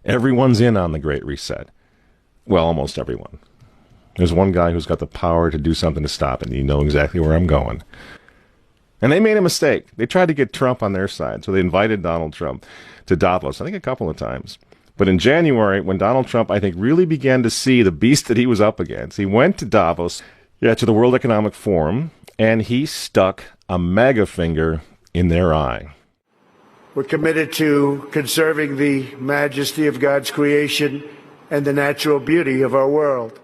Everyone's in on the Great Reset. Well, almost everyone. There's one guy who's got the power to do something to stop it, and you know exactly where I'm going. And they made a mistake. They tried to get Trump on their side, so they invited Donald Trump to Davos, I think a couple of times. But in January, when Donald Trump, I think, really began to see the beast that he was up against, he went to Davos, to the World Economic Forum, and he stuck a mega finger in their eye. We're committed to conserving the majesty of God's creation and the natural beauty of our world.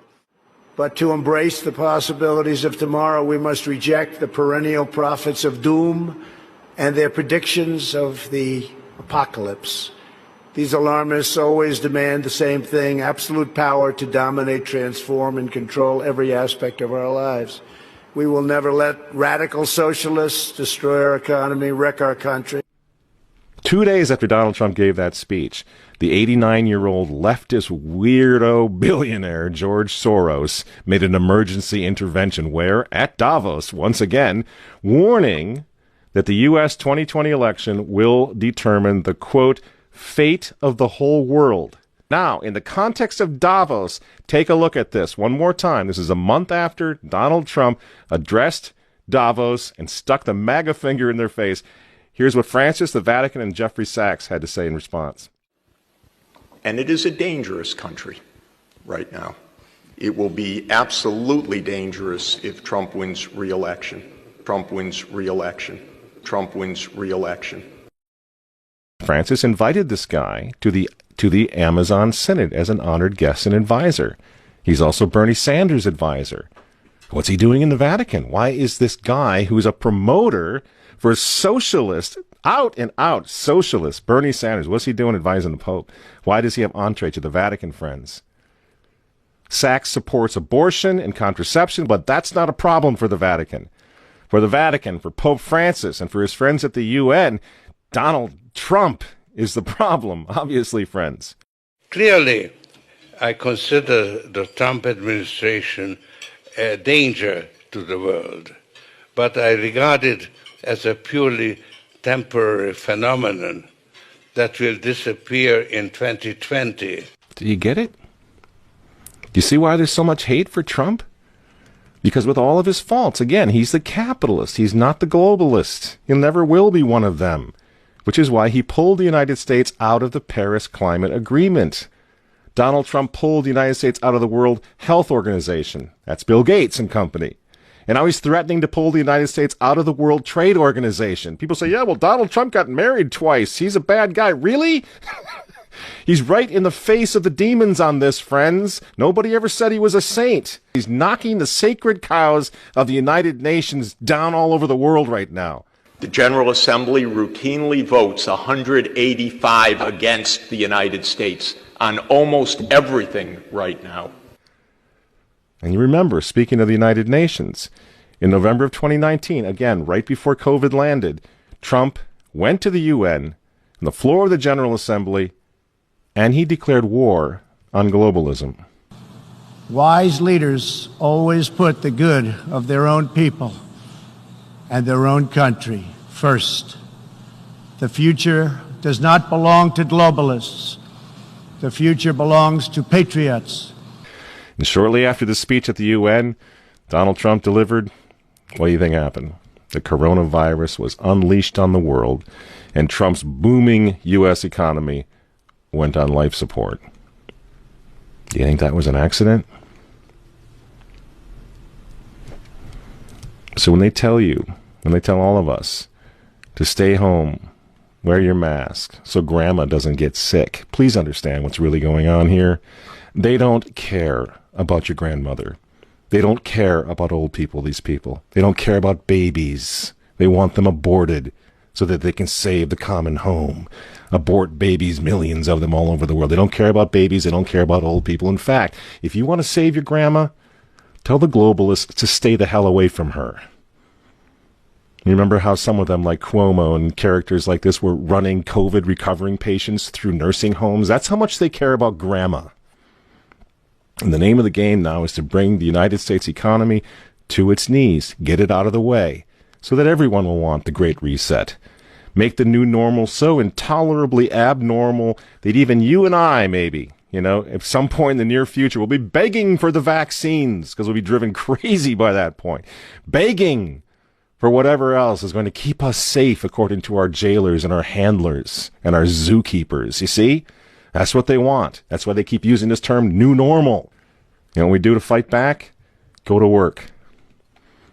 But to embrace the possibilities of tomorrow, we must reject the perennial prophets of doom and their predictions of the apocalypse. These alarmists always demand the same thing: absolute power to dominate, transform, and control every aspect of our lives. We will never let radical socialists destroy our economy, wreck our country. 2 days after Donald Trump gave that speech, the 89-year-old leftist weirdo billionaire George Soros made an emergency intervention where, at Davos, once again, warning that the U.S. 2020 election will determine the, quote, fate of the whole world. Now, in the context of Davos, take a look at this one more time. This is a month after Donald Trump addressed Davos and stuck the MAGA finger in their face. Here's what Francis, the Vatican, and Jeffrey Sachs had to say in response. And it is a dangerous country right now. It will be absolutely dangerous if Trump wins re-election. Trump wins re-election. Trump wins re-election. Francis invited this guy to the Amazon Synod as an honored guest and advisor. He's also Bernie Sanders' advisor. What's he doing in the Vatican? Why is this guy who's a promoter for socialist, out and out socialist, Bernie Sanders, what's he doing advising the Pope? Why does he have entree to the Vatican, friends? Sachs supports abortion and contraception, but that's not a problem for the Vatican. For the Vatican, for Pope Francis, and for his friends at the UN, Donald Trump is the problem, obviously, friends. Clearly, I consider the Trump administration a danger to the world, but I regard it as a purely temporary phenomenon that will disappear in 2020. Do you get it? Do you see why there's so much hate for Trump? Because with all of his faults, again, he's the capitalist. He's not the globalist. He never will be one of them, which is why he pulled the United States out of the Paris Climate Agreement. Donald Trump pulled the United States out of the World Health Organization. That's Bill Gates and company. And now he's threatening to pull the United States out of the World Trade Organization. People say, yeah, well, Donald Trump got married twice. He's a bad guy. Really? He's right in the face of the demons on this, friends. Nobody ever said he was a saint. He's knocking the sacred cows of the United Nations down all over the world right now. The General Assembly routinely votes 185 against the United States on almost everything right now. And you remember, speaking of the United Nations, in November of 2019, again, right before COVID landed, Trump went to the UN, on the floor of the General Assembly, and he declared war on globalism. Wise leaders always put the good of their own people and their own country first. The future does not belong to globalists. The future belongs to patriots. And shortly after the speech at the UN, Donald Trump delivered, what do you think happened? The coronavirus was unleashed on the world, and Trump's booming U.S. economy went on life support. Do you think that was an accident? So when they tell all of us to stay home, wear your mask so grandma doesn't get sick, please understand what's really going on here. They don't care about your grandmother. They don't care about old people, these people. They don't care about babies. They want them aborted so that they can save the common home. Abort babies, millions of them all over the world. They don't care about babies. They don't care about old people. In fact, if you want to save your grandma, tell the globalists to stay the hell away from her. You remember how some of them, like Cuomo and characters like this, were running COVID recovering patients through nursing homes? That's how much they care about grandma. And the name of the game now is to bring the United States economy to its knees, get it out of the way, so that everyone will want the Great Reset. Make the new normal so intolerably abnormal that even you and I, maybe, at some point in the near future, will be begging for the vaccines because we'll be driven crazy by that point. Begging for whatever else is going to keep us safe according to our jailers and our handlers and our zookeepers. You see? That's what they want. That's why they keep using this term, new normal. You know what we do to fight back? Go to work.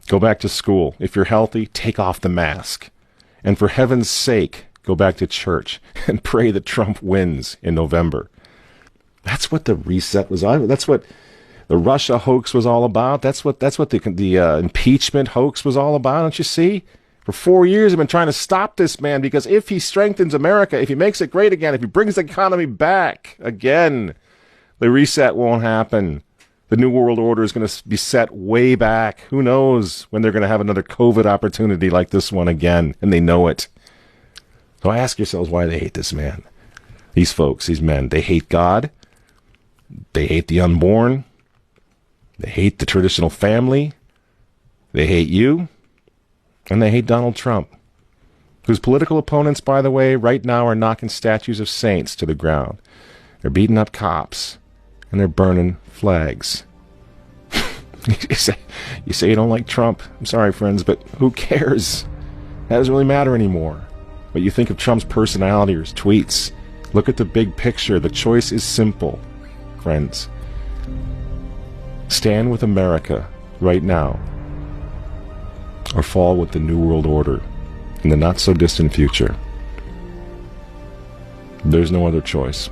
Go back to school. If you're healthy, take off the mask. And for heaven's sake, go back to church and pray that Trump wins in November. That's what the reset was. That's what the Russia hoax was all about. That's what the impeachment hoax was all about. Don't you see? For 4 years, I've been trying to stop this man because if he strengthens America, if he makes it great again, if he brings the economy back again, the reset won't happen. The New World Order is going to be set way back. Who knows when they're going to have another COVID opportunity like this one again, and they know it. So ask yourselves why they hate this man. These folks, these men, they hate God. They hate the unborn. They hate the traditional family. They hate you. And they hate Donald Trump, whose political opponents, by the way, right now are knocking statues of saints to the ground. They're beating up cops, and they're burning flags. You say you don't like Trump. I'm sorry, friends, but who cares? That doesn't really matter anymore. What you think of Trump's personality or his tweets. Look at the big picture. The choice is simple, friends. Stand with America right now, or fall with the New World Order in the not-so-distant future. There's no other choice.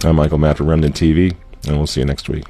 I'm Michael Matt for Remnant TV, and we'll see you next week.